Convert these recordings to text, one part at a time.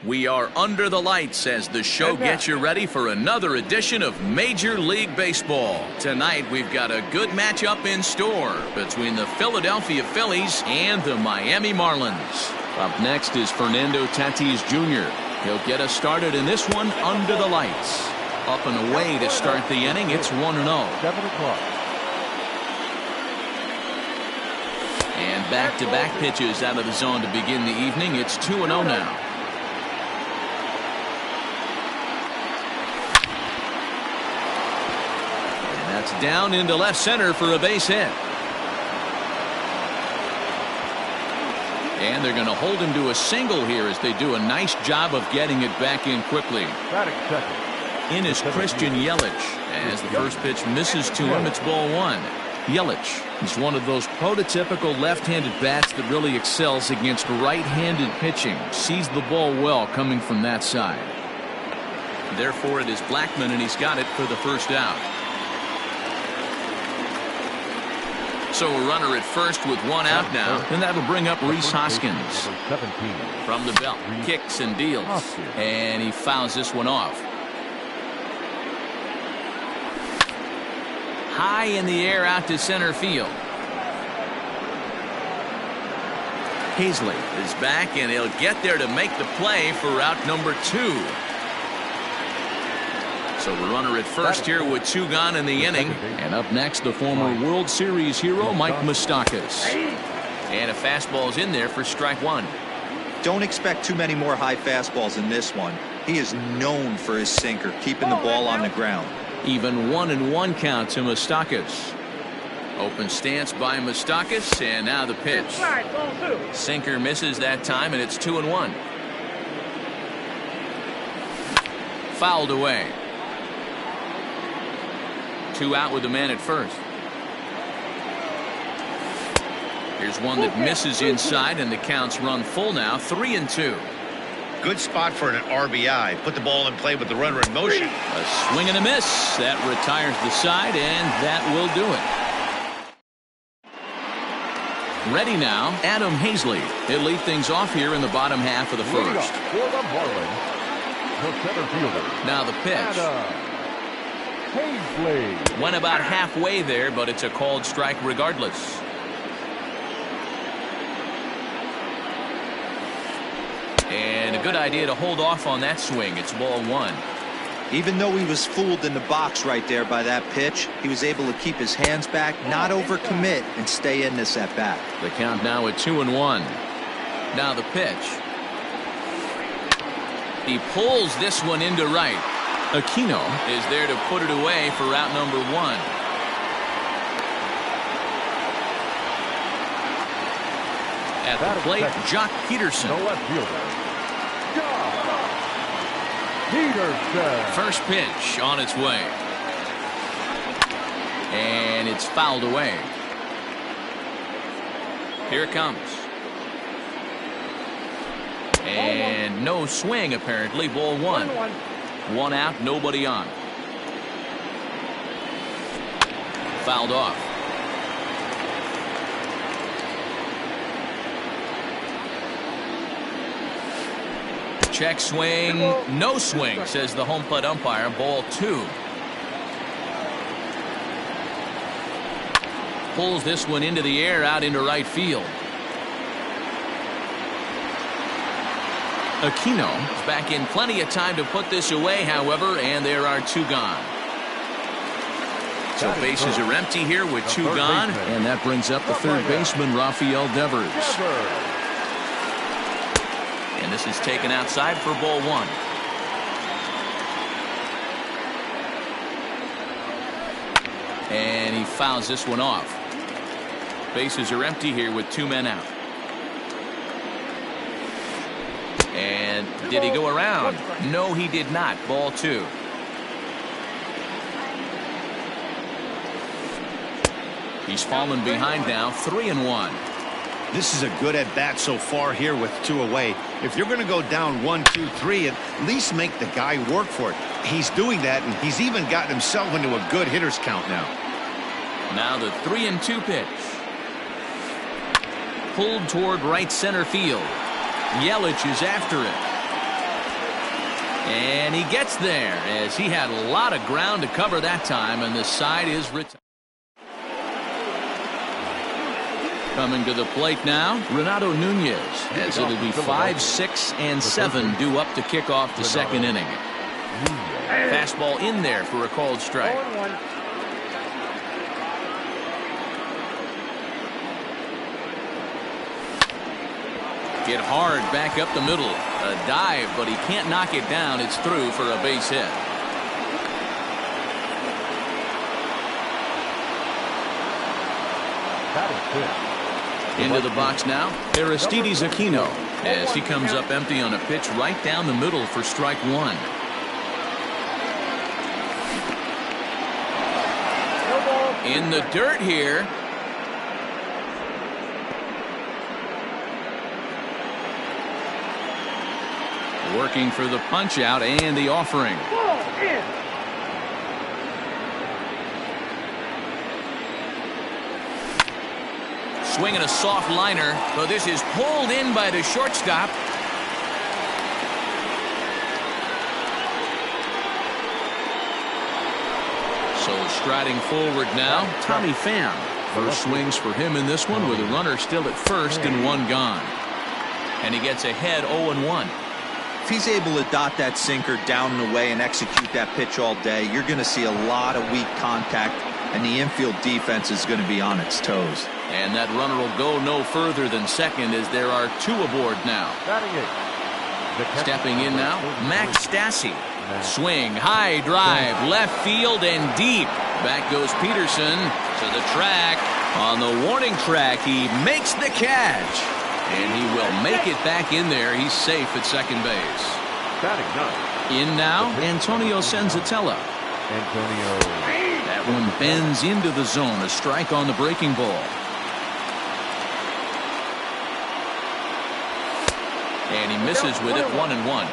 We are under the lights as the show gets you ready for another edition of Major League Baseball. Tonight we've got a good matchup in store between the Philadelphia Phillies and the Miami Marlins. Up next is Fernando Tatis Jr. He'll get us started in this one under the lights. Up and away to start the inning. It's 1-0. 7 o'clock. And back-to-back pitches out of the zone to begin the evening. It's 2-0 now. That's down into left center for a base hit. And they're going to hold him to a single here as they do a nice job of getting it back in quickly. In is Christian Yelich. As the first pitch misses to him, it's ball one. Yelich is one of those prototypical left-handed bats that really excels against right-handed pitching. Sees the ball well coming from that side. Therefore, it is Blackman, and he's got it for the first out. So a runner at first with one out now, and that'll bring up Rhys Hoskins. From the belt, kicks and deals, and he fouls this one off. High in the air out to center field. Hazley is back, and he'll get there to make the play for out number 2. So the runner at first here with 2 gone in the inning. And up next, the former World Series hero, Mike Moustakas. And a fastball's in there for strike 1. Don't expect too many more high fastballs in this one. He is known for his sinker, keeping the ball on the ground. Even 1-1 count to Moustakas. Open stance by Moustakas, and now the pitch. Sinker misses that time, and it's 2-1. Fouled away. 2 out with the man at first. Here's one that misses inside, and the counts run full now. 3-2. Good spot for an RBI. Put the ball in play with the runner in motion. A swing and a miss. That retires the side, and that will do it. Ready now, Adam Hazley. He'll lead things off here in the bottom half of the first. Now the pitch. Hazley. Went about halfway there, but it's a called strike regardless. And a good idea to hold off on that swing. It's ball 1. Even though he was fooled in the box right there by that pitch, he was able to keep his hands back, not overcommit, and stay in this at bat. The count now at 2-1. Now the pitch. He pulls this one into right. Aquino is there to put it away for out number 1. At the plate, Jock Peterson. First pitch on its way. And it's fouled away. Here it comes. And no swing apparently. Ball 1. 1 out, nobody on. Fouled off. Check swing, no swing, says the home plate umpire. Ball 2. Pulls this one into the air out into right field. Aquino is back in plenty of time to put this away, however, and there are 2 gone. So bases are empty here with 2 gone, and that brings up the third baseman, Rafael Devers. And this is taken outside for ball 1. And he fouls this one off. Bases are empty here with 2 men out. And did he go around? No, he did not. Ball 2. He's fallen behind now, 3-1. This is a good at-bat so far here with 2 away. If you're going to go down 1, 2, 3, at least make the guy work for it. He's doing that, and he's even gotten himself into a good hitter's count now. Now the 3-2 pitch. Pulled toward right center field. Yelich is after it. And he gets there as he had a lot of ground to cover that time, and the side is retired. Coming to the plate now, Renato Nunez, as it'll be 5, 6, and 7 due up to kick off the second inning. Fastball in there for a called strike. Hit hard back up the middle. A dive, but he can't knock it down. It's through for a base hit. Into the box now, Aristides Aquino, as he comes up empty on a pitch right down the middle for strike one. In the dirt here. Working for the punch out and the offering. Swinging a soft liner, but this is pulled in by the shortstop. So striding forward now, Tommy Pham. First swings for him in this one with a runner still at first and one gone. And he gets ahead 0-1. If he's able to dot that sinker down and away and execute that pitch all day, you're going to see a lot of weak contact, and the infield defense is going to be on its toes. And that runner will go no further than second as there are two aboard now. Stepping in now, Max Stassi. Swing, high drive, left field and deep. Back goes Peterson to the track. On the warning track, he makes the catch. And he will make it back in there. He's safe at second base. In now, Antonio Senzatella. That one bends into the zone. A strike on the breaking ball. And he misses with it 1-1.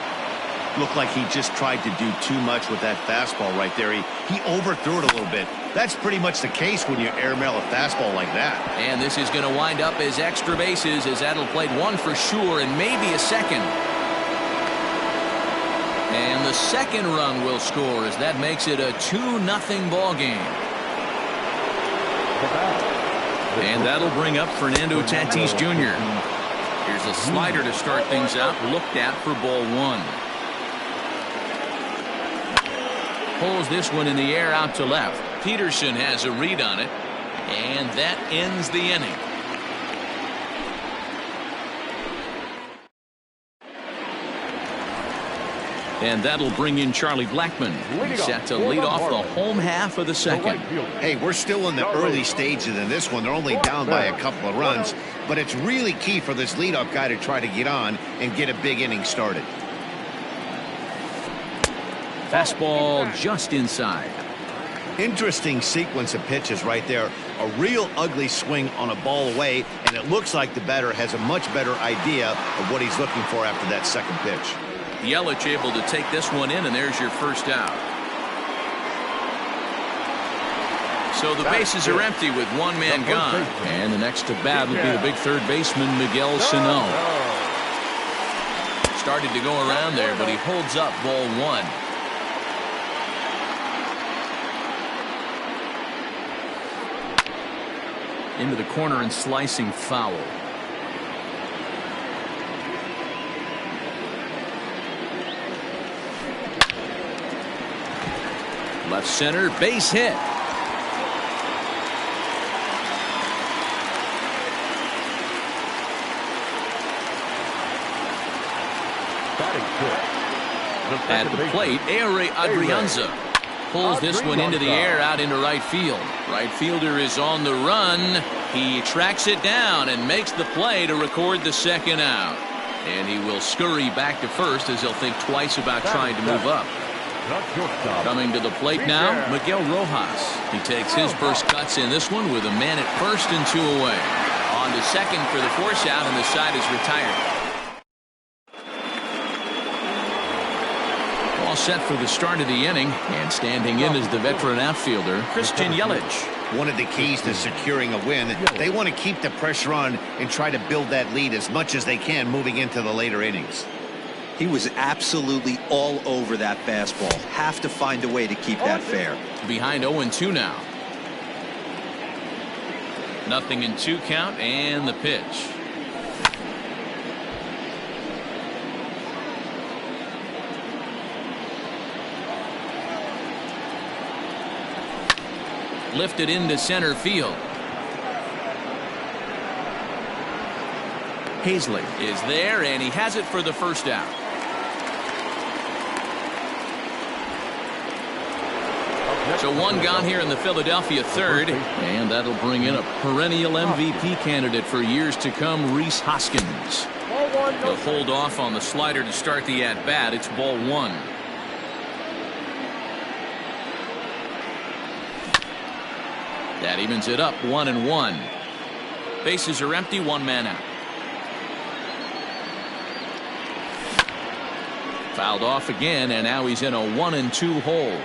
Looked like he just tried to do too much with that fastball right there. He overthrew it a little bit. That's pretty much the case when you airmail a fastball like that. And this is going to wind up as extra bases as that'll play one for sure and maybe a second. And the second run will score as that makes it a 2-0 ball game. And that'll bring up Fernando Tatis Jr. Here's a slider to start things out, looked at for ball one. Pulls this one in the air out to left. Peterson has a read on it, and that ends the inning. And that'll bring in Charlie Blackmon. He's set to lead off the home half of the second. Hey, we're still in the early stages in this one. They're only down by a couple of runs, but it's really key for this leadoff guy to try to get on and get a big inning started. Fastball just inside. Interesting sequence of pitches right there. A real ugly swing on a ball away, and it looks like the batter has a much better idea of what he's looking for after that second pitch. Yelich able to take this one in, and there's your first out. So the bases are empty with one man gone. And the next to bat will be the big third baseman, Miguel Sano. Started to go around there, but he holds up ball one. Into the corner and slicing foul. Left center, base hit. At the plate, Ehire Adrianza pulls this one into the air out into right field. Right fielder is on the run. He tracks it down and makes the play to record the second out. And he will scurry back to first as he'll think twice about trying to move up. Coming to the plate now, Miguel Rojas. He takes his first cuts in this one with a man at first and two away. On to second for the force out, and the side is retired. All set for the start of the inning, and standing in is the veteran outfielder, Christian Yelich. One of the keys to securing a win, they want to keep the pressure on and try to build that lead as much as they can moving into the later innings. He was absolutely all over that fastball. Have to find a way to keep that fair. Behind 0-2 now. 0-2 count and the pitch. Lifted into center field. Hazley is there, and he has it for the first out. So one gone here in the Philadelphia third, and that'll bring in a perennial MVP candidate for years to come, Rhys Hoskins. He'll hold off on the slider to start the at-bat. It's ball one. That evens it up, 1-1. Bases are empty, one man out. Fouled off again, and now he's in a 1-2 hole.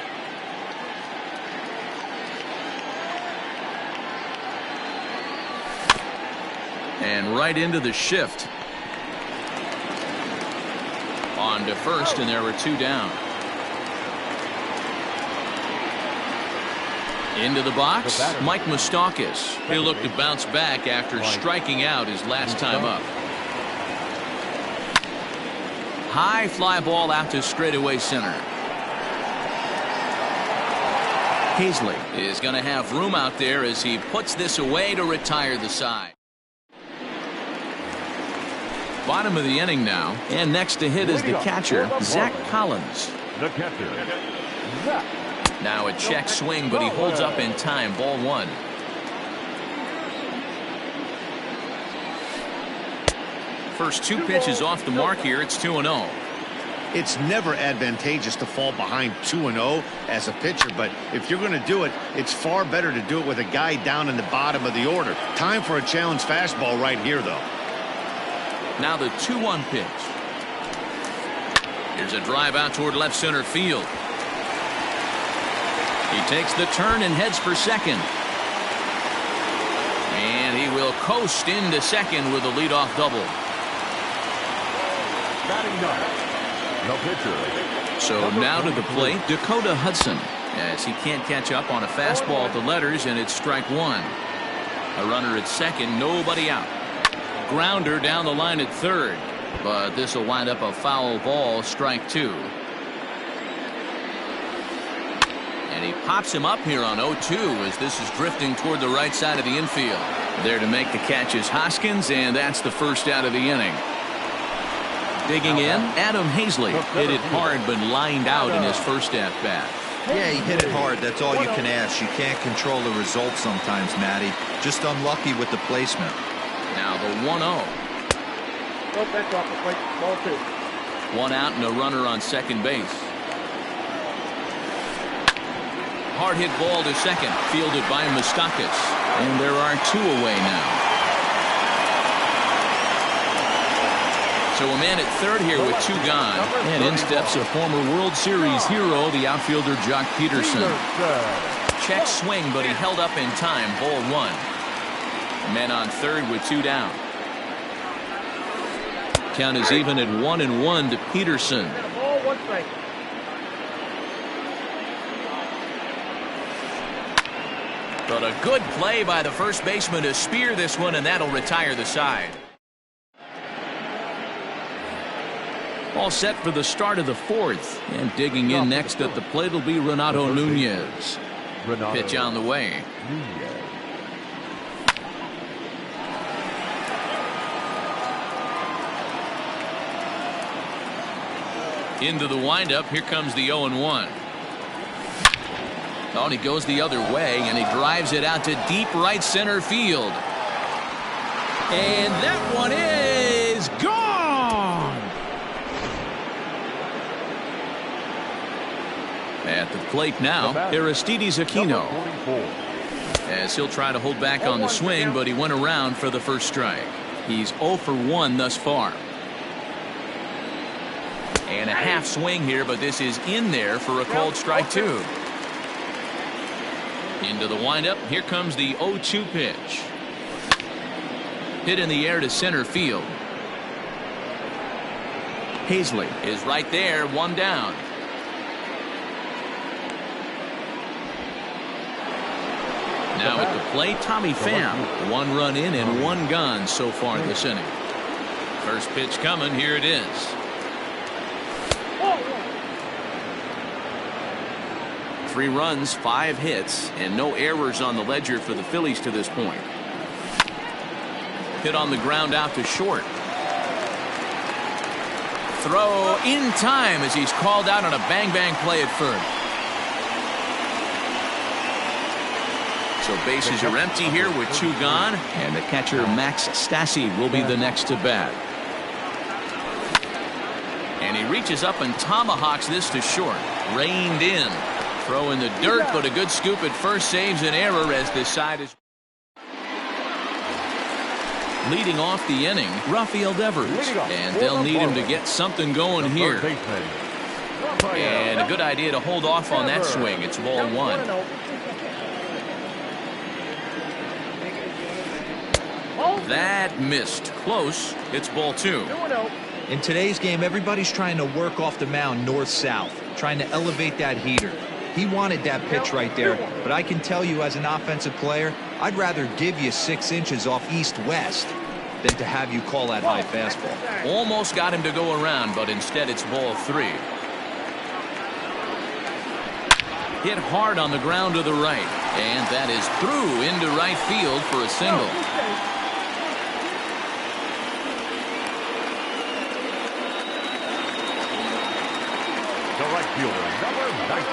And right into the shift. On to first, and there were two down. Into the box, Mike Moustakas. He'll look to bounce back after striking out his last time up. High fly ball out to straightaway center. Hazley is going to have room out there as he puts this away to retire the side. Bottom of the inning now, and next to hit is the catcher, Zach Collins. The catcher, Zach. Now a check swing, but he holds up in time. Ball one. First two pitches off the mark here. It's 2-0. It's never advantageous to fall behind 2-0 as a pitcher, but if you're going to do it, it's far better to do it with a guy down in the bottom of the order. Time for a challenge fastball right here, though. Now the 2-1 pitch. Here's a drive out toward left center field. He takes the turn and heads for second. And he will coast into second with a leadoff double. Batting ninth, the pitcher. So now to the plate, Dakota Hudson, as he can't catch up on a fastball at the letters, and it's strike one. A runner at second, nobody out. Grounder down the line at third, but this will wind up a foul ball, strike two. And he pops him up here on 0-2 as this is drifting toward the right side of the infield. There to make the catch is Hoskins, and that's the first out of the inning. Digging in, Adam Hazley hit it hard but lined out in his first at-bat. Yeah, he hit it hard. That's all you can ask. You can't control the result sometimes, Matty. Just unlucky with the placement. Now the 1-0. One out and a runner on second base. Hard hit ball to second, fielded by Moustakas, and there are two away now. So a man at third here with two gone, and in steps a former World Series hero, the outfielder Jock Peterson. Check swing, but he held up in time. Ball one. Men on third with two down. Count is even at 1-1 to Peterson. But a good play by the first baseman to spear this one, and that'll retire the side. All set for the start of the fourth, and digging in next at the plate will be Renato Nunez. Pitch on the way. Into the windup. Here comes the 0-1. Oh, and he goes the other way, and he drives it out to deep right center field. And that one is gone. At the plate now, Aristides Aquino. As he'll try to hold back on the swing, but he went around for the first strike. He's 0 for 1 thus far. And a half swing here, but this is in there for a called strike two. Into the windup. Here comes the 0-2 pitch. Hit in the air to center field. Hazley is right there, one down. Now at the plate, Tommy Pham. 1 run in and 1 gone so far this inning. First pitch coming, here it is. Three runs, 5 hits, and no errors on the ledger for the Phillies to this point. Hit on the ground out to short. Throw in time as he's called out on a bang-bang play at first. So bases are empty here with 2 gone, and the catcher Max Stassi will be the next to bat. And he reaches up and tomahawks this to short. Reined in. Throw in the dirt, but a good scoop at first saves an error as this side is. Leading off the inning, Rafael Devers, and they'll need him to get something going here. And a good idea to hold off on that swing. It's ball 1. That missed. Close. It's ball 2. In today's game, everybody's trying to work off the mound north-south, trying to elevate that heater. He wanted that pitch right there, but I can tell you as an offensive player, I'd rather give you 6 inches off east-west than to have you call that high fastball. Almost got him to go around, but instead it's ball 3. Hit hard on the ground to the right, and that is through into right field for a single.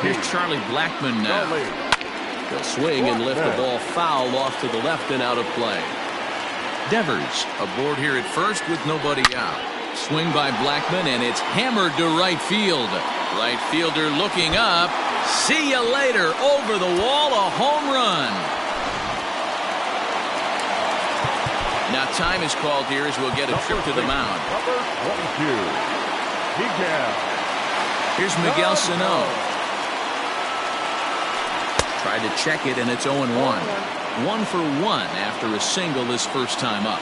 Here's Charlie Blackmon now. He'll swing and lift the ball foul off to the left and out of play. Devers aboard here at first with nobody out. Swing by Blackmon, and it's hammered to right field. Right fielder looking up. See you later. Over the wall, a home run. Now time is called here as we'll get a trip to the mound. Here's Miguel Sano. Tried to check it, and it's 0-1. 1 for 1 after a single his first time up.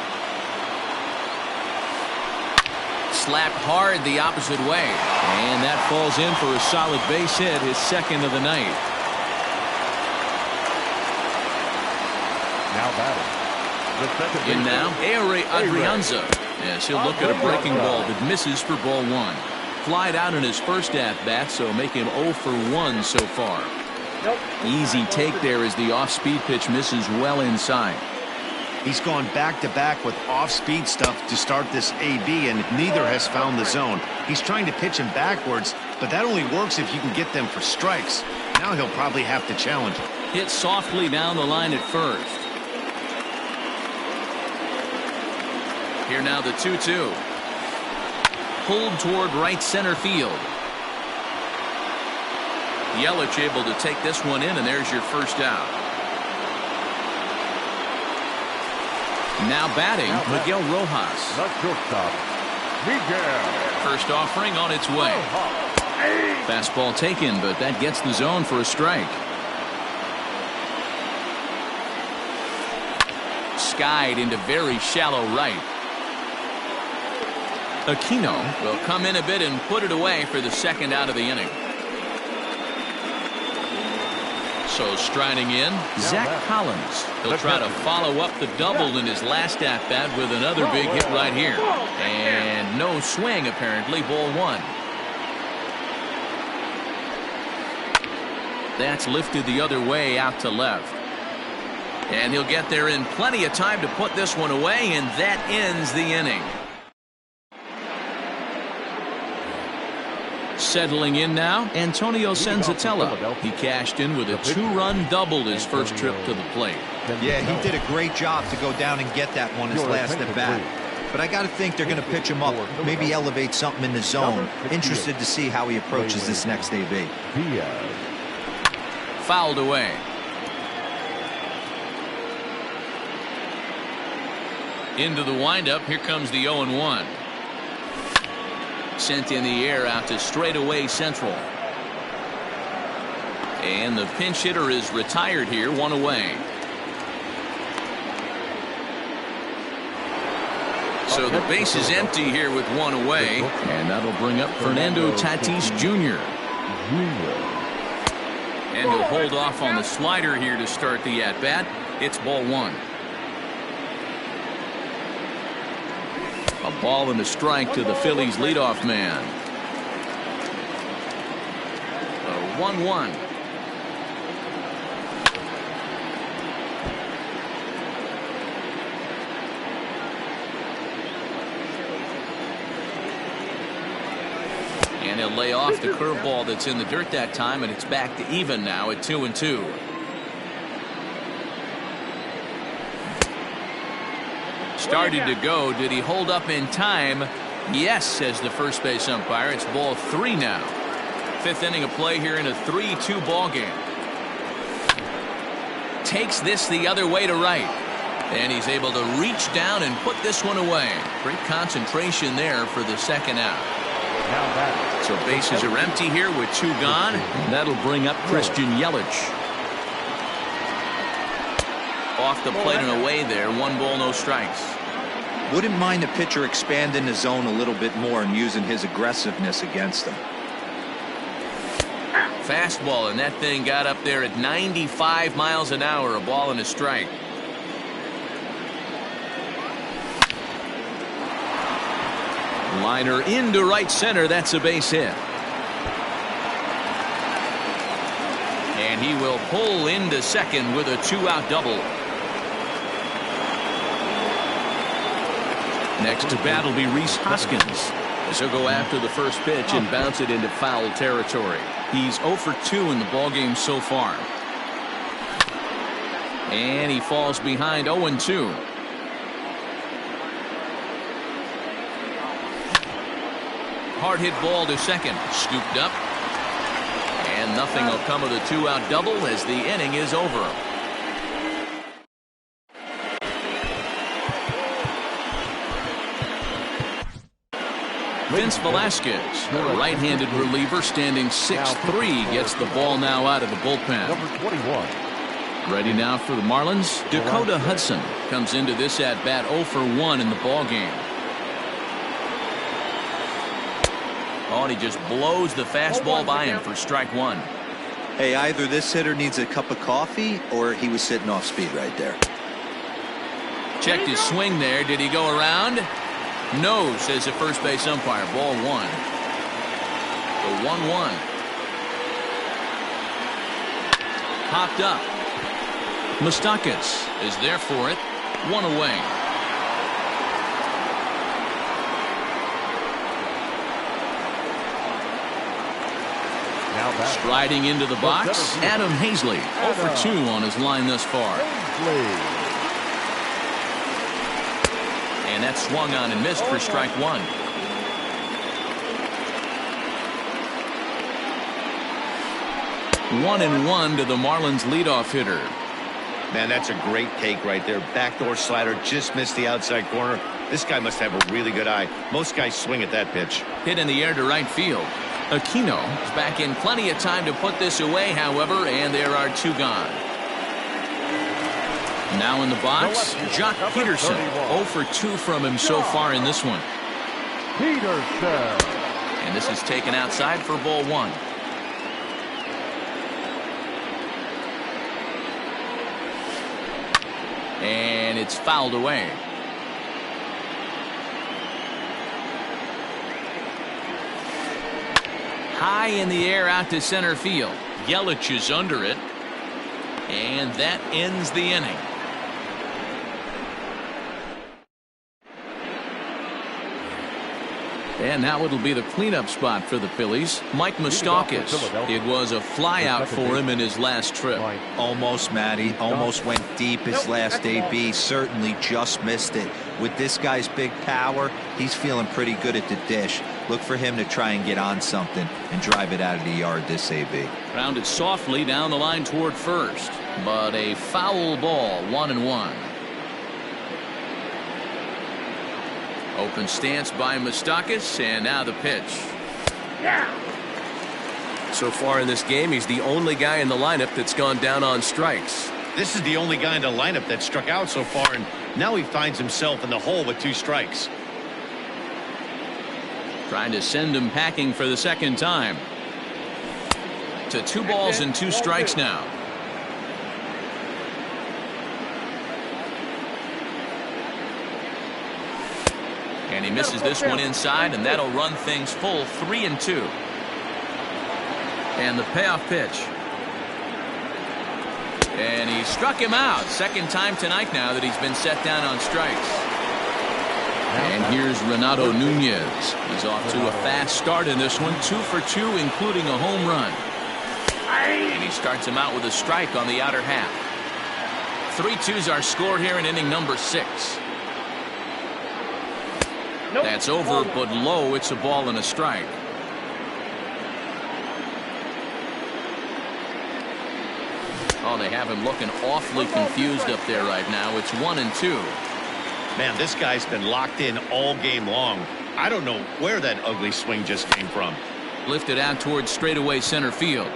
Slapped hard the opposite way, and that falls in for a solid base hit, his second of the night. Now batting. In now, Ehire Adrianza. Yes, he'll look at a breaking ball that misses for ball 1. Flied out in his first at-bat, so make him 0 for 1 so far. Easy take there as the off-speed pitch misses well inside. He's gone back-to-back with off-speed stuff to start this AB, and neither has found the zone. He's trying to pitch him backwards, but that only works if you can get them for strikes. Now he'll probably have to challenge him. Hit softly down the line at first. Here now the 2-2. Pulled toward right center field. Yelich able to take this one in, and there's your first out. Now batting, Miguel Rojas. First offering on its way. Fastball taken, but that gets the zone for a strike. Skied into very shallow right. Aquino will come in a bit and put it away for the second out of the inning. So striding in, Zach Collins. He'll try to follow up the double in his last at-bat with another big hit right here. And no swing, apparently, ball 1. That's lifted the other way out to left. And he'll get there in plenty of time to put this one away, and that ends the inning. Settling in now, Antonio Senzatella. He cashed in with a 2-run double his first trip to the plate. Yeah, he did a great job to go down and get that one his last at bat. But I got to think they're going to pitch him up, maybe elevate something in the zone. Interested to see how he approaches this next AB. Fouled away. Into the windup. Here comes the 0-1. Sent in the air out to straightaway central. And the pinch hitter is retired here, 1 away. So the base is empty here with one away, and that'll bring up Fernando Tatis Jr. And he'll hold off on the slider here to start the at-bat. It's ball one. A ball and a strike to the Phillies leadoff man. A 1-1. And he'll lay off the curveball that's in the dirt that time, and it's back to even now at 2-2. Started to go. Did he hold up in time? Yes, says the first base umpire. It's ball three now. Fifth inning of play here in a 3-2 ball game. Takes this the other way to right. And he's able to reach down and put this one away. Great concentration there for the second out. So bases are empty here with two gone. That'll bring up Christian Yelich. Off the plate and away there. 1 ball, no strikes. Wouldn't mind the pitcher expanding the zone a little bit more and using his aggressiveness against them. Fastball, and that thing got up there at 95 miles an hour. A ball and a strike. Liner into right center. That's a base hit. And he will pull into second with a 2-out double. Next to bat will be Rhys Hoskins, as he'll go after the first pitch and bounce it into foul territory. He's 0 for 2 in the ballgame so far. And he falls behind 0-2. Hard hit ball to second. Scooped up. And nothing will come of the 2-out double as the inning is over. Vince Velasquez, the right-handed reliever, standing 6'3", gets the ball now out of the bullpen. Number 21. Ready now for the Marlins. Dakota Hudson comes into this at-bat 0 for 1 in the ballgame. Oh, and he just blows the fastball by him for strike one. Hey, either this hitter needs a cup of coffee or he was sitting off speed right there. Checked his swing there. Did he go around? No, says the first base umpire. Ball one. The 1-1. Popped up. Moustakas is there for it. One away. Striding into the box, Adam Hazley. 0 for 2 on his line thus far. And that swung on and missed for strike one. One and one to the Marlins leadoff hitter. Man, that's a great take right there. Backdoor slider just missed the outside corner. This guy must have a really good eye. Most guys swing at that pitch. Hit in the air to right field. Aquino is back in plenty of time to put this away, however, and there are two gone. Now in the box, Jock Peterson. 0 for 2 from him so far in this one. Peterson. And this is taken outside for ball one. And it's fouled away. High in the air out to center field. Yelich is under it. And that ends the inning. And now it'll be the cleanup spot for the Phillies. Mike Moustakas. It was a flyout for him in his last trip. Almost, Matty. Almost went deep his last AB. Certainly just missed it. With this guy's big power, he's feeling pretty good at the dish. Look for him to try and get on something and drive it out of the yard this AB. Grounded softly down the line toward first. But a foul ball, 1-1. Open stance by Moustakas, and now the pitch. So far in this game, he's the only guy in the lineup that's gone down on strikes. This is the only guy in the lineup that struck out so far, and now he finds himself in the hole with 2 strikes. Trying to send him packing for the second time. To 2 balls and 2 strikes now. And he misses this one inside, and that'll run things full 3-2. And the payoff pitch. And he struck him out. Second time tonight now that he's been set down on strikes. And here's Renato Nunez. He's off to a fast start in this one. 2 for 2, including a home run. And he starts him out with a strike on the outer half. 3-2's our score here in inning number 6. That's over, but low. It's a ball and a strike. Oh, they have him looking awfully confused up there right now. It's 1-2. Man, this guy's been locked in all game long. I don't know where that ugly swing just came from. Lifted out towards straightaway center field.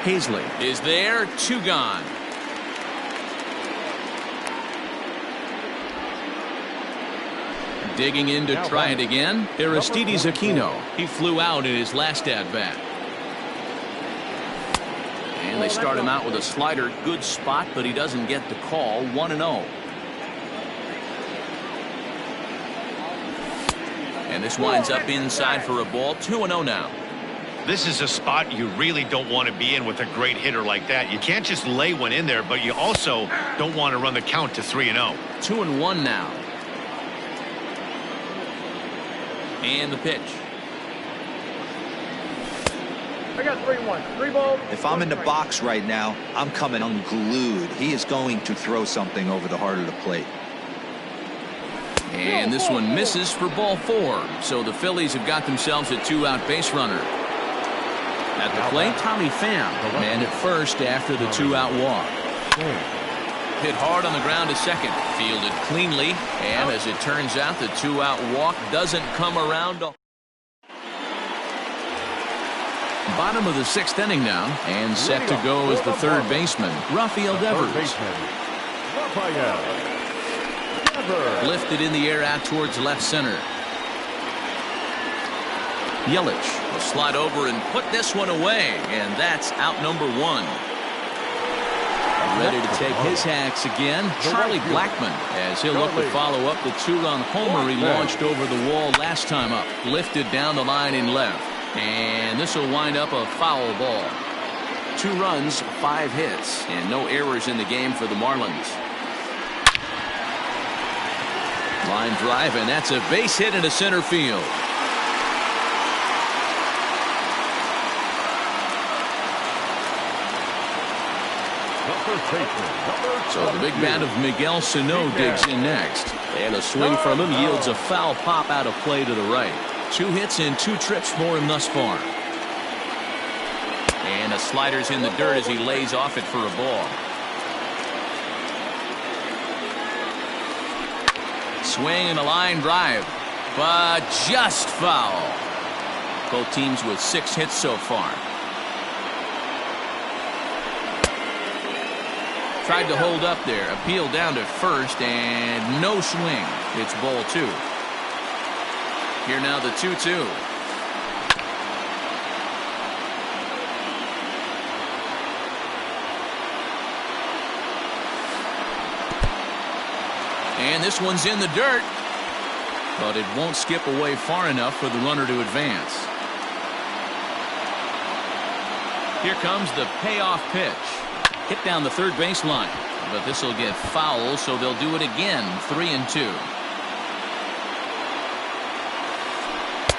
Hazley is there. 2 gone. Digging in to try it again. Aristides Aquino. He flew out in his last at-bat. And they start him out with a slider. Good spot, but he doesn't get the call. 1-0. And this winds up inside for a ball. 2-0 now. This is a spot you really don't want to be in with a great hitter like that. You can't just lay one in there, but you also don't want to run the count to 3-0. 2-1 now. And the pitch. I got 3-1. 3 balls. If I'm in the box right now, I'm coming unglued. He is going to throw something over the heart of the plate. And this one misses for ball 4. So the Phillies have got themselves a 2-out base runner. At the plate, Tommy Pham, man at first after the 2-out walk. Hit hard on the ground to second. Fielded cleanly. And as it turns out, the 2-out walk doesn't come around. Bottom of the 6th inning now. And set to go is the third baseman, Rafael Devers. Lifted in the air out towards left center. Yelich will slide over and put this one away. And that's out number 1. Ready to take his hacks again, Charlie Blackmon, as he'll look to follow up the 2-run homer he launched over the wall last time up. Lifted down the line in left. And this will wind up a foul ball. 2 runs, 5 hits, and no errors in the game for the Marlins. Line drive, and that's a base hit into center field. So the big bat of Miguel Sano digs in next. And a swing for him yields a foul pop out of play to the right. 2 hits and 2 trips for him thus far. And a slider's in the dirt as he lays off it for a ball. Swing and a line drive, but just foul. Both teams with 6 hits so far. Tried to hold up there, appealed down to first, and no swing. It's ball 2. Here now the 2-2. And this one's in the dirt, but it won't skip away far enough for the runner to advance. Here comes the payoff pitch. Hit down the third baseline, but this will get foul, so they'll do it again. 3-2.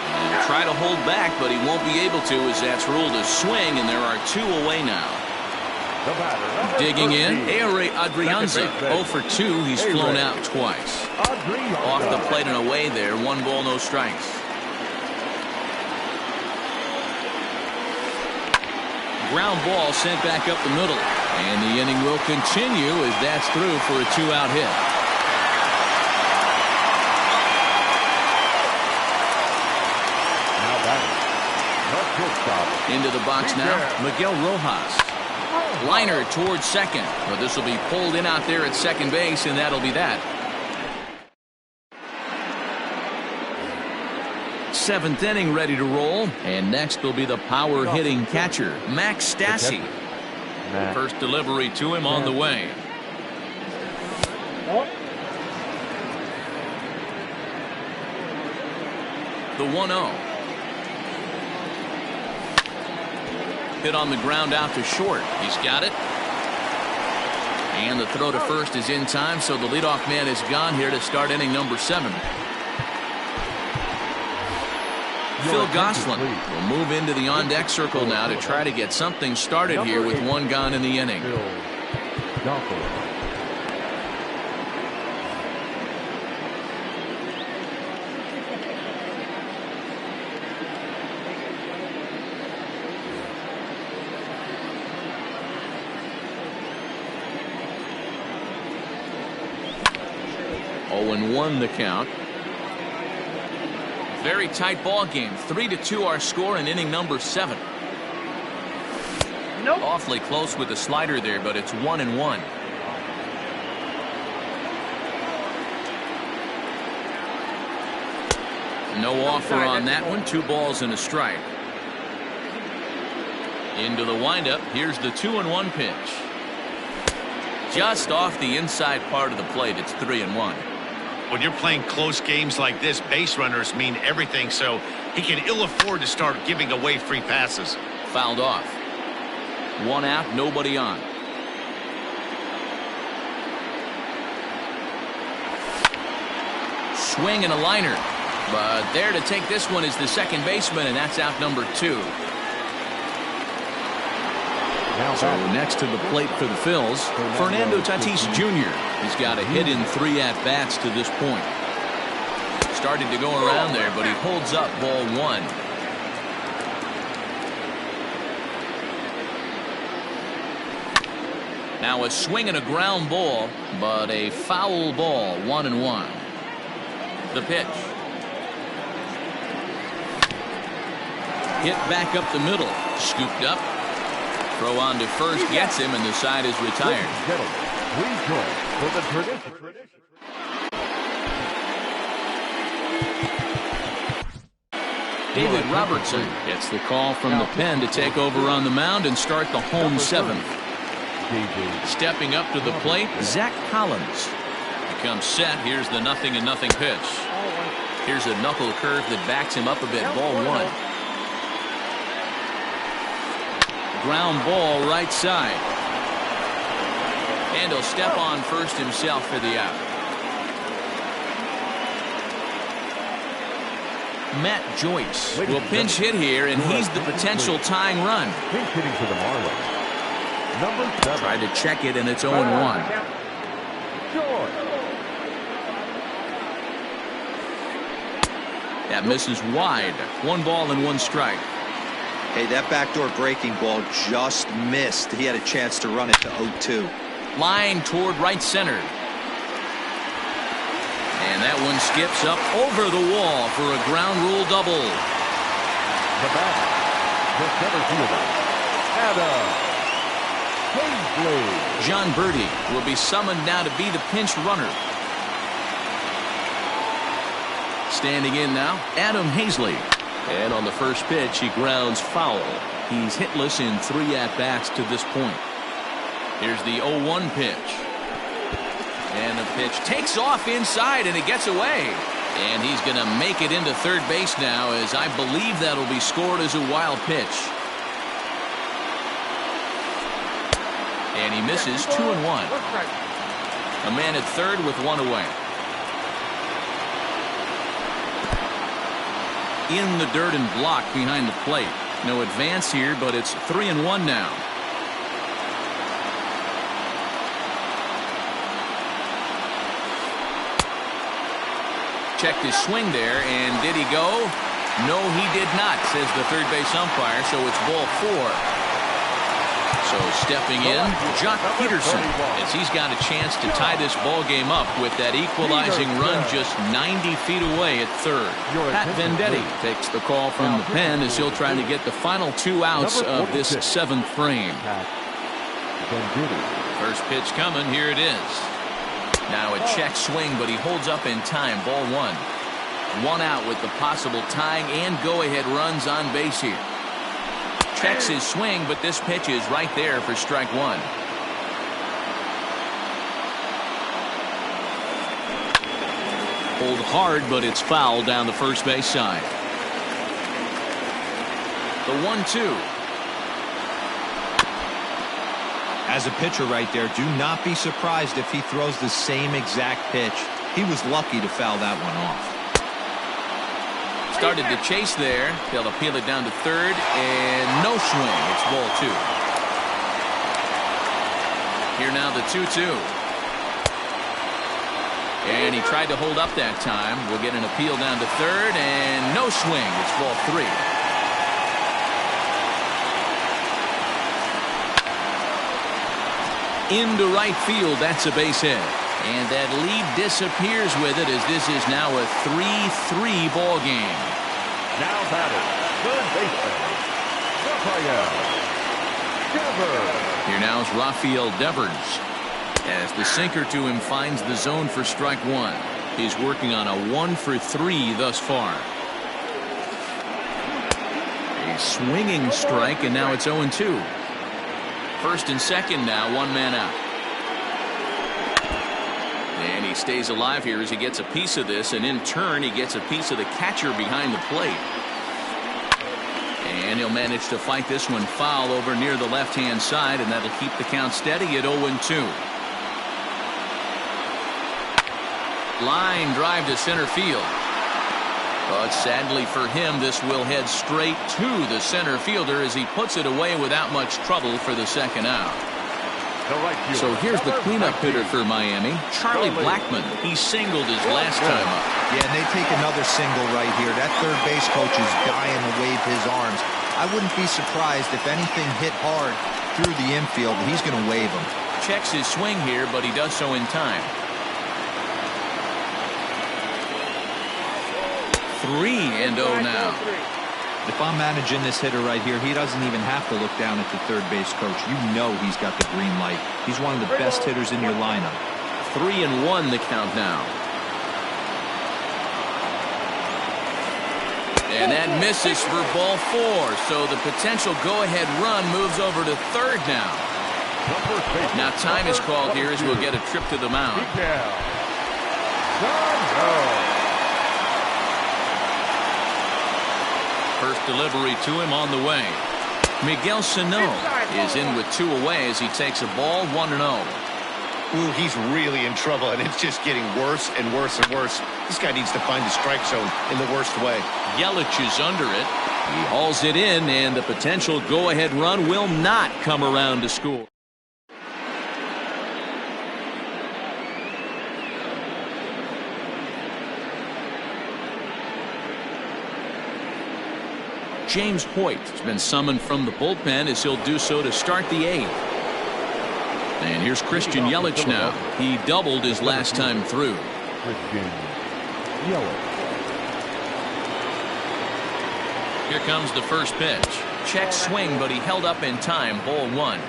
And try to hold back, but he won't be able to, as that's ruled a swing, and there are 2 away now. Digging in, Ehire Adrianza. 0 for 2. He's flown out twice. Off the plate and away there. 1 ball, no strikes. Ground ball sent back up the middle. And the inning will continue as that's through for a 2-out hit. Into the box now, Miguel Rojas. Liner towards second, but this will be pulled in out there at second base, and that'll be that. Seventh inning ready to roll. And next will be the power hitting catcher, Max Stassi. First delivery to him on the way. The 1-0. Hit on the ground out to short. He's got it. And the throw to first is in time, so the leadoff man is gone here to start inning number 7. Phil Gosselin will move into the on-deck circle now to try to get something started here with one gone in the inning. 0-1 the count. Very tight ball game. 3-2 our score in inning number 7. Nope. Awfully close with the slider there, but it's 1-1. No offer on that one. 2 balls and a strike. Into the windup. Here's the 2-1 pitch. Just off the inside part of the plate. It's 3-1. When you're playing close games like this, base runners mean everything, so he can ill afford to start giving away free passes. Fouled off. 1 out, nobody on. Swing and a liner. But there to take this one is the second baseman, and that's out number 2. So next to the plate for the Phils, Fernando Tatis Jr. He's got a hit in 3 at-bats to this point. Started to go around there, but he holds up ball 1. Now a swing and a ground ball, but a foul ball, 1-1. The pitch. Hit back up the middle, scooped up. Throw on to first, gets him, and the side is retired. Please join for the tradition. David Robertson gets the call from the pen to take over on the mound and start the home 7th. Stepping up to the plate, Zach Collins. Becomes set. Here's the 0-0 pitch. Here's a knuckle curve that backs him up a bit. Ball 1. Ground ball right side. And he'll step on first himself for the out. Matt Joyce will pinch hit here, and he's the potential tying run. Pinch hitting for the Marlins. Number 7. Tried to check it, and it's 0-1. That misses wide. 1 ball and 1 strike. Hey, that backdoor breaking ball just missed. He had a chance to run it to 0-2. Line toward right center. And that one skips up over the wall for a ground rule double. The batter, the center fielder, Adam Hazley. John Birdie will be summoned now to be the pinch runner. Standing in now, Adam Hazley. And on the first pitch, he grounds foul. He's hitless in 3 at-bats to this point. Here's the 0-1 pitch. And the pitch takes off inside, and it gets away. And he's going to make it into third base now, as I believe that'll be scored as a wild pitch. And he misses 2-1. A man at third with 1 away. In the dirt and blocked behind the plate. No advance here, but it's 3-1 now. Checked his swing there, and did he go? No, he did not, says the third base umpire, so it's ball 4. So stepping in, Jock Peterson, as he's got a chance to tie this ball game up with that equalizing run just 90 feet away at third. Pat Venditti takes the call from the pen as he'll try to get the final 2 outs of this 7th frame. First pitch coming, here it is. Now a check swing, but he holds up in time. Ball 1. One out with the possible tying and go-ahead runs on base here. Checks his swing, but this pitch is right there for strike one. Hold hard, but it's foul down the first base side. The 1-2. As a pitcher right there, do not be surprised if he throws the same exact pitch. He was lucky to foul that one off. Started to chase there. They'll appeal it down to third, and no swing. It's ball two. Here now the 2-2. And he tried to hold up that time. We'll get an appeal down to third, and no swing. It's ball three. Into right field, that's a base hit. And that lead disappears with it, as this is now a 3-3 ball game. Now batting, third baseman, Rafael Devers. Here now is Rafael Devers, as the sinker to him finds the zone for strike one. He's working on a 1-for-3 thus far. A swinging strike, and now it's 0-2. First and second now, one man out. And he stays alive here as he gets a piece of this, and in turn he gets a piece of the catcher behind the plate. And he'll manage to fight this one foul over near the left-hand side, and that'll keep the count steady at 0-2. Line drive to center field. But sadly for him, this will head straight to the center fielder as he puts it away without much trouble for the second out. So here's the cleanup hitter for Miami, Charlie Blackmon. He singled his last time up. Yeah, and they take another single right here. That third base coach is dying to wave his arms. I wouldn't be surprised if anything hit hard through the infield. He's going to wave them. Checks his swing here, but he does so in time. 3-0 now. If I'm managing this hitter right here, he doesn't even have to look down at the third base coach. You know he's got the green light. He's one of the best hitters in your lineup. 3-1 the count now. And that misses for ball four. So the potential go-ahead run moves over to third now. Now time is called here as we'll get a trip to the mound. First delivery to him on the way. Miguel Sano is in with two away as he takes a ball 1-0. Ooh, he's really in trouble, and it's just getting worse and worse and worse. This guy needs to find the strike zone in the worst way. Yelich is under it. He hauls it in, and the potential go-ahead run will not come around to score. James Hoyt has been summoned from the bullpen as he'll do so to start the eighth. And here's Christian Yelich now. He doubled his last time through. Christian Yelich. Here comes the first pitch. Check swing, but he held up in time. Ball one.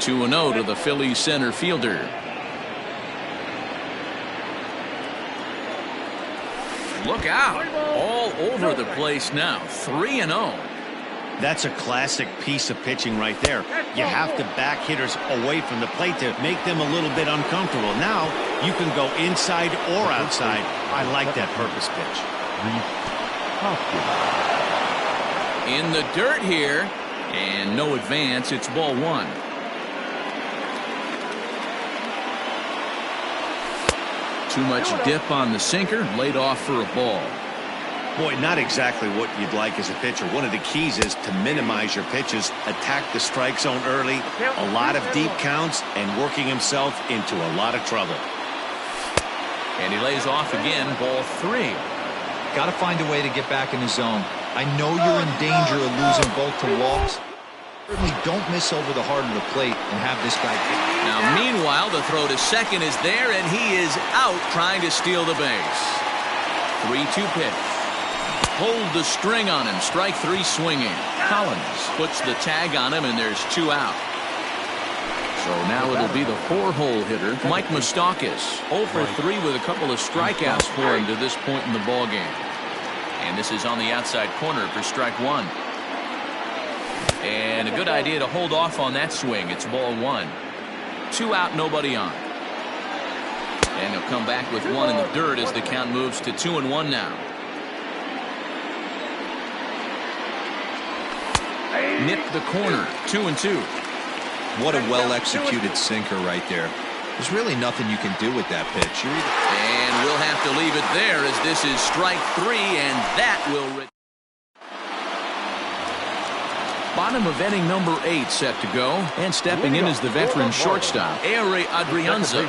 2-0 to the Phillies center fielder. Look out. All over the place now. 3-0. That's a classic piece of pitching right there. You have to back hitters away from the plate to make them a little bit uncomfortable. Now you can go inside or outside. I like that purpose pitch. In the dirt here, and no advance. It's ball one. Too much dip on the sinker, laid off for a ball. Boy, not exactly what you'd like as a pitcher. One of the keys is to minimize your pitches, attack the strike zone early, a lot of deep counts, and working himself into a lot of trouble. And he lays off again, ball three. Got to find a way to get back in the zone. I know you're in danger of losing both to walks. Certainly don't miss over the heart of the plate and have this guy. Now, meanwhile, the throw to second is there, and he is out trying to steal the base. 3-2 pitch. Hold the string on him. Strike three swinging. Collins puts the tag on him, and there's two out. So now it'll be the 4-hole hitter, Mike Moustakas. 0 for 3 with a couple of strikeouts for him to this point in the ballgame. And this is on the outside corner for strike 1. And a good idea to hold off on that swing. It's ball 1. 2 out, nobody on. And he'll come back with 1 in the dirt as the count moves to 2-1 now. Nipped the corner, 2-2. What a well-executed sinker right there. There's really nothing you can do with that pitch. And we'll have to leave it there as this is strike 3, and that will... Bottom of inning number 8 set to go, and stepping in is the veteran shortstop, Ehire Adrianza.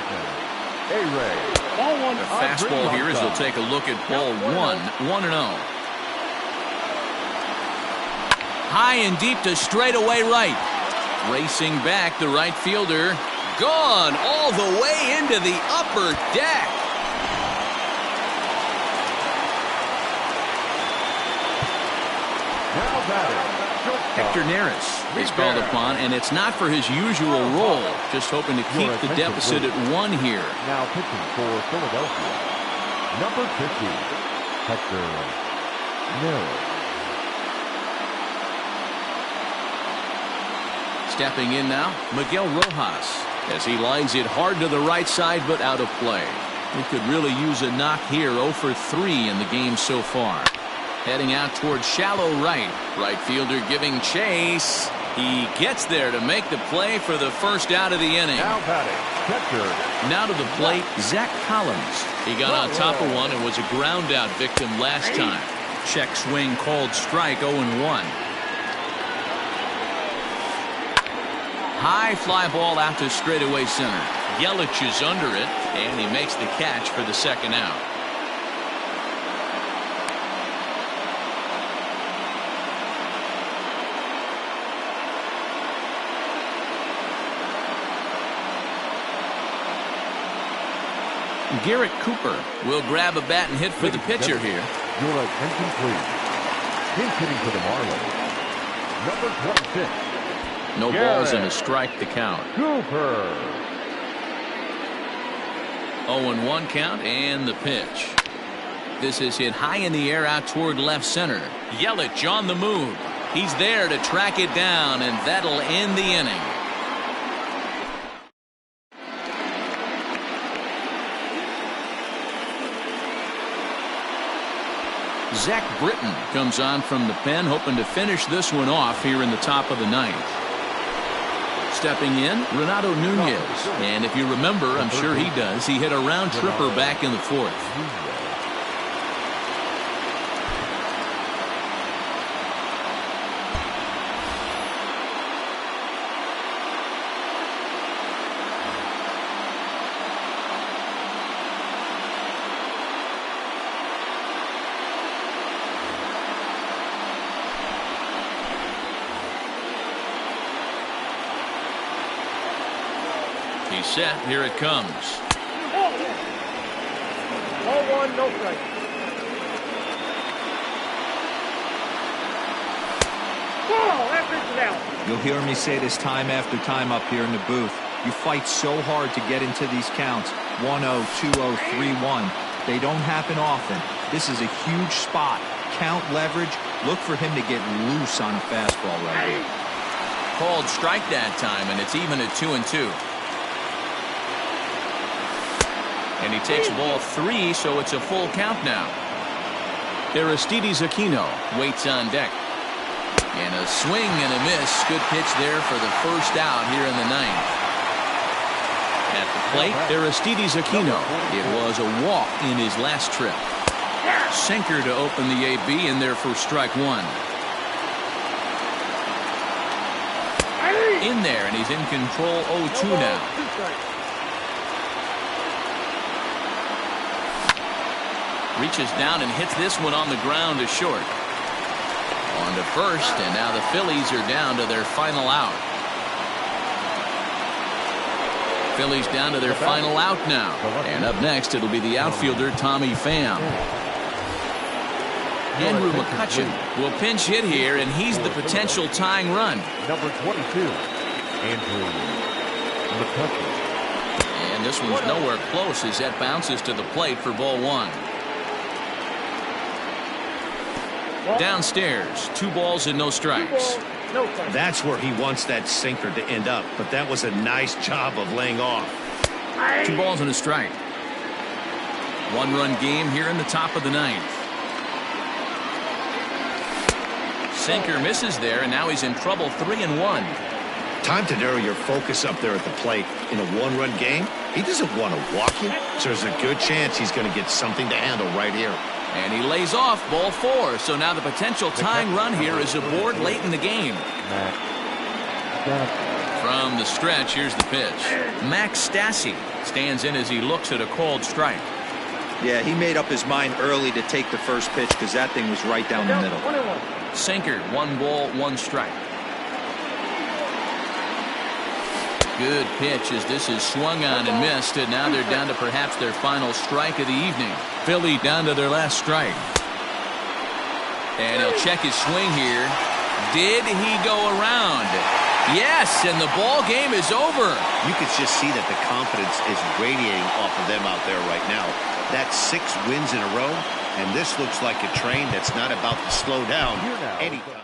The fastball here as he'll take a look at ball 1, 1-0. High and deep to straightaway right. Racing back, the right fielder. Gone all the way into the upper deck. Hector Neris is called upon, and it's not for his usual role. Just hoping to keep the deficit at 1 here. Now pitching for Philadelphia, number 50, Hector Neris. Stepping in now, Miguel Rojas, as he lines it hard to the right side, but out of play. He could really use a knock here. 0 for 3 in the game so far. Heading out towards shallow right. Right fielder giving chase. He gets there to make the play for the first out of the inning. Now batting, catcher. Now to the plate, Zach Collins. He got on top of one and was a ground out victim last time. Check swing called strike, 0-1. High fly ball out to straightaway center. Yelich is under it, and he makes the catch for the second out. Garrett Cooper will grab a bat and hit for the pitcher here. Your attention, please. He's hitting for the Marlins, number 26. No balls and a strike to count. Cooper. 0-1 count and the pitch. This is hit high in the air out toward left center. Yelich on the move. He's there to track it down, and that'll end the inning. Zach Britton comes on from the pen, hoping to finish this one off here in the top of the 9th. Stepping in, Renato Nunez. And if you remember, I'm sure he does, he hit a round tripper back in the 4th. He's set. Here it comes. 0-1, no strike. You'll hear me say this time after time up here in the booth. You fight so hard to get into these counts. 1-0, 2-0, 3-1. They don't happen often. This is a huge spot. Count leverage. Look for him to get loose on a fastball right here. Called strike that time, and it's even at 2-2. And he takes ball 3, so it's a full count now. Aristides Aquino waits on deck. And a swing and a miss. Good pitch there for the first out here in the 9th. At the plate, Aristides Aquino. It was a walk in his last trip. Sinker to open the AB in there for strike 1. In there, and he's in control. 0-2 now. Reaches down and hits this one on the ground to short. On to first, and now the Phillies are down to their final out. Phillies down to their final out now. And up next, it'll be the outfielder, Tommy Pham. Andrew McCutchen will pinch hit here, and he's the potential tying run. Number 22, Andrew And this one's nowhere close as that bounces to the plate for ball one. Downstairs, 2 balls and no strikes. That's where he wants that sinker to end up, but that was a nice job of laying off. 2 balls and a strike. 1-run game here in the top of the 9th. Sinker misses there, and now he's in trouble. 3-1. Time to narrow your focus up there at the plate. In a 1-run game, he doesn't want to walk you, so there's a good chance he's going to get something to handle right here. And he lays off ball 4. So now the potential tying run here is aboard late in the game. From the stretch, here's the pitch. Max Stassi stands in as he looks at a called strike. Yeah, he made up his mind early to take the first pitch because that thing was right down the middle. Sinker, 1 ball, 1 strike. Good pitch as this is swung on and missed, and now they're down to perhaps their final strike of the evening. Philly down to their last strike. And he'll check his swing here. Did he go around? Yes, and the ball game is over. You could just see that the confidence is radiating off of them out there right now. That's 6 wins in a row, and this looks like a train that's not about to slow down anytime.